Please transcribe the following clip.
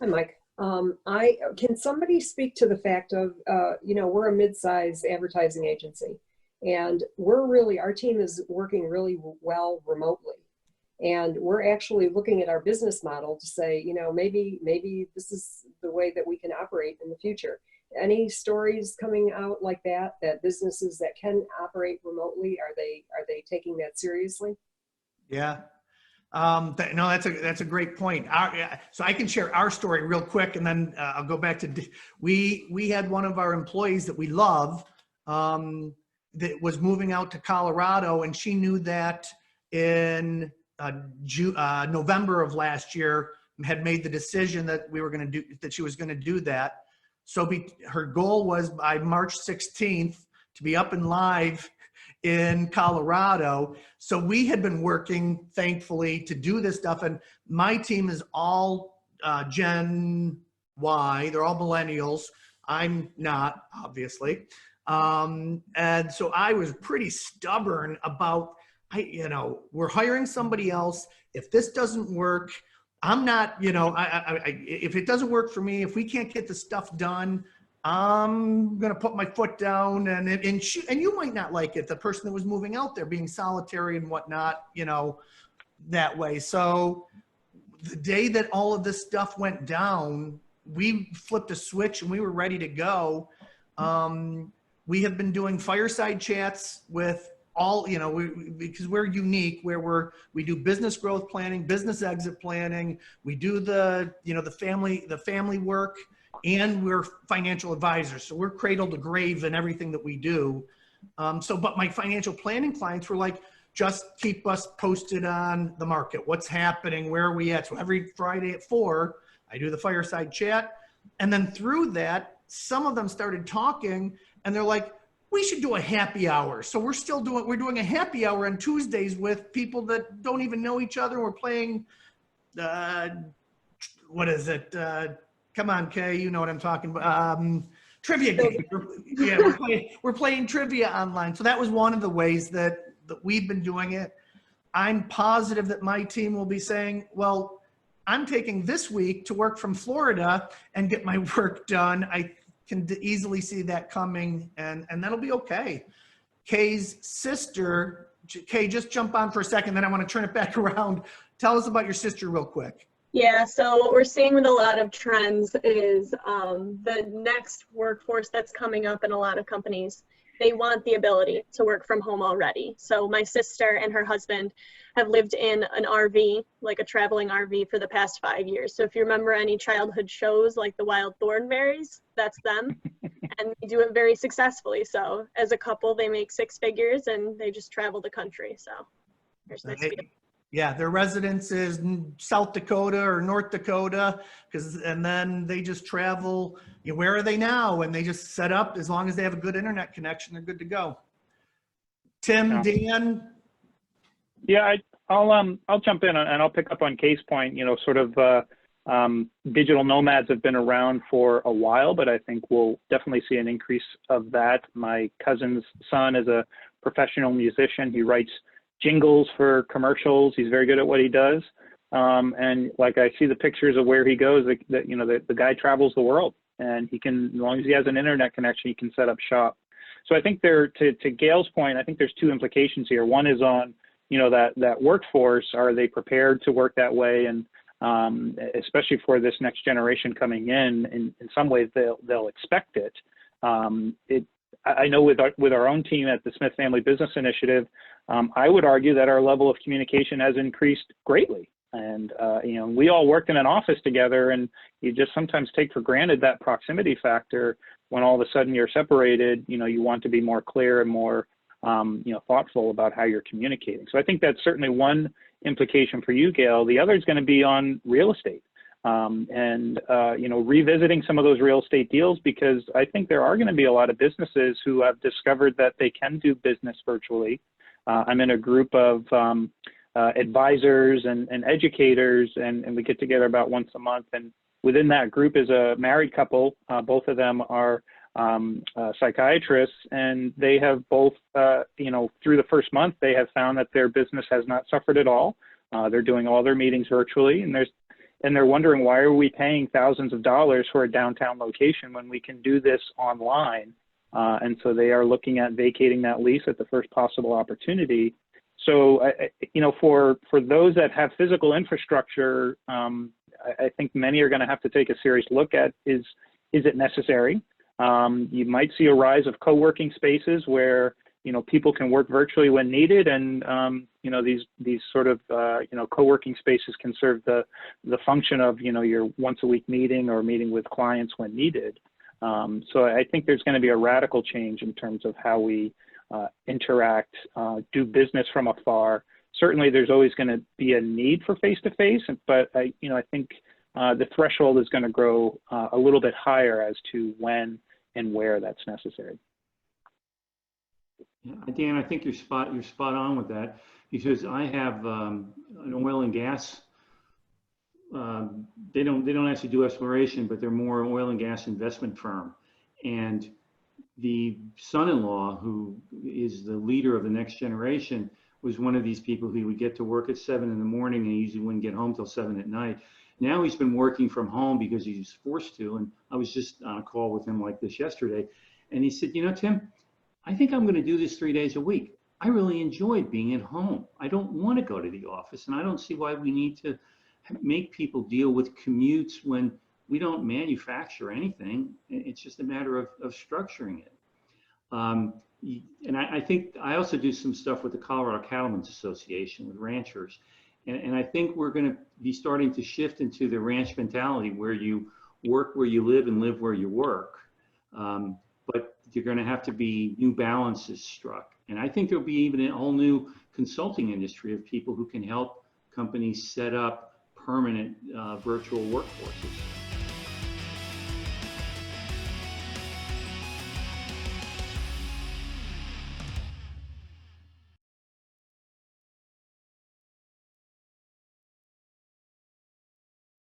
Hi, Mike. I can somebody speak to the fact of, we're a mid-sized advertising agency, and our team is working really well remotely. And we're actually looking at our business model to say, maybe this is the way that we can operate in the future. Any stories coming out like that businesses that can operate remotely, are they taking that seriously? Yeah. No, that's a great point. So I can share our story real quick, and then I'll go back to we had one of our employees that we love that was moving out to Colorado, and she knew that in November of last year, had made the decision that we were going to do that. She was going to do that. So her goal was by March 16th to be up and live in Colorado. So we had been working, thankfully, to do this stuff. And my team is all Gen Y. They're all millennials. I'm not, obviously. And so I was pretty stubborn about, we're hiring somebody else. If this doesn't work, I'm not, if it doesn't work for me, if we can't get the stuff done, I'm going to put my foot down, and you might not like it, the person that was moving out there being solitary and whatnot, that way. So the day that all of this stuff went down, we flipped a switch and we were ready to go. We have been doing fireside chats with all, because we're unique, where we do business growth planning, business exit planning. We do the family work, and we're financial advisors. So we're cradle to grave in everything that we do. But my financial planning clients were like, just keep us posted on the market. What's happening? Where are we at? So every Friday at 4, I do the fireside chat. And then through that, some of them started talking, and they're like, we should do a happy hour. So we're doing a happy hour on Tuesdays with people that don't even know each other. We're playing, what is it? Come on, Kay, you know what I'm talking about. Trivia game. Yeah, we're playing trivia online. So that was one of the ways that we've been doing it. I'm positive that my team will be saying, well, I'm taking this week to work from Florida and get my work done. I can easily see that coming, and that'll be okay. Kay's sister, Kay, just jump on for a second, then I want to turn it back around. Tell us about your sister real quick. Yeah, so what we're seeing with a lot of trends is the next workforce that's coming up in a lot of companies, they want the ability to work from home already. So my sister and her husband have lived in an RV, like a traveling RV, for the past 5 years. So if you remember any childhood shows like the Wild Thornberrys, that's them. And they do it very successfully. So as a couple, they make 6 figures and they just travel the country. So here's this video. Yeah, their residence is in South Dakota or North Dakota, and then they just travel. Where are they now? And they just set up. As long as they have a good internet connection, they're good to go. Tim, Dan. Yeah, I'll jump in and I'll pick up on Kay's point. Digital nomads have been around for a while, but I think we'll definitely see an increase of that. My cousin's son is a professional musician. He writes jingles for commercials. He's very good at what he does. And like, I see the pictures of where he goes, the guy travels the world, and he can, as long as he has an internet connection, he can set up shop. So I think to Gail's point, I think there's 2 implications here. One is on, that workforce. Are they prepared to work that way? And especially for this next generation coming in some ways they'll expect it. I know with our own team at the Smith Family Business Initiative, I would argue that our level of communication has increased greatly. And, we all work in an office together, and you just sometimes take for granted that proximity factor. When all of a sudden you're separated, you want to be more clear and more, thoughtful about how you're communicating. So I think that's certainly one implication for you, Gail. The other is going to be on real estate. Revisiting some of those real estate deals, because I think there are going to be a lot of businesses who have discovered that they can do business virtually. I'm in a group of advisors and educators, and we get together about once a month. And within that group is a married couple. Both of them are psychiatrists, and they have both, through the first month, they have found that their business has not suffered at all. They're doing all their meetings virtually, and and they're wondering, why are we paying thousands of dollars for a downtown location when we can do this online? And so they are looking at vacating that lease at the first possible opportunity. So, you know, for those that have physical infrastructure, I think many are going to have to take a serious look at, is it necessary? You might see a rise of co-working spaces where, you know, people can work virtually when needed, and you know, these sort of you know, co-working spaces can serve the function of, you know, your once a week meeting or meeting with clients when needed. So I think there's going to be a radical change in terms of how we interact, do business from afar. Certainly, there's always going to be a need for face-to-face, but you know, I think the threshold is going to grow a little bit higher as to when and where that's necessary. Yeah, Dan, I think you're spot on with that, because I have an oil and gas. They don't actually do exploration, but they're more oil and gas investment firm, and the son-in-law, who is the leader of the next generation, was one of these people who would get to work at 7 in the morning and he usually wouldn't get home till 7 at night. Now he's been working from home because he's forced to, and I was just on a call with him like this yesterday, and he said, you know, Tim, I think I'm going to do this 3 days a week. I really enjoyed being at home. I don't want to go to the office, and I don't see why we need to make people deal with commutes when we don't manufacture anything. It's just a matter of structuring it. And I think I also do some stuff with the Colorado Cattlemen's Association with ranchers. And I think we're going to be starting to shift into the ranch mentality, where you work where you live and live where you work. But you're going to have to be new balances struck. And I think there'll be even a whole new consulting industry of people who can help companies set up permanent virtual workforces.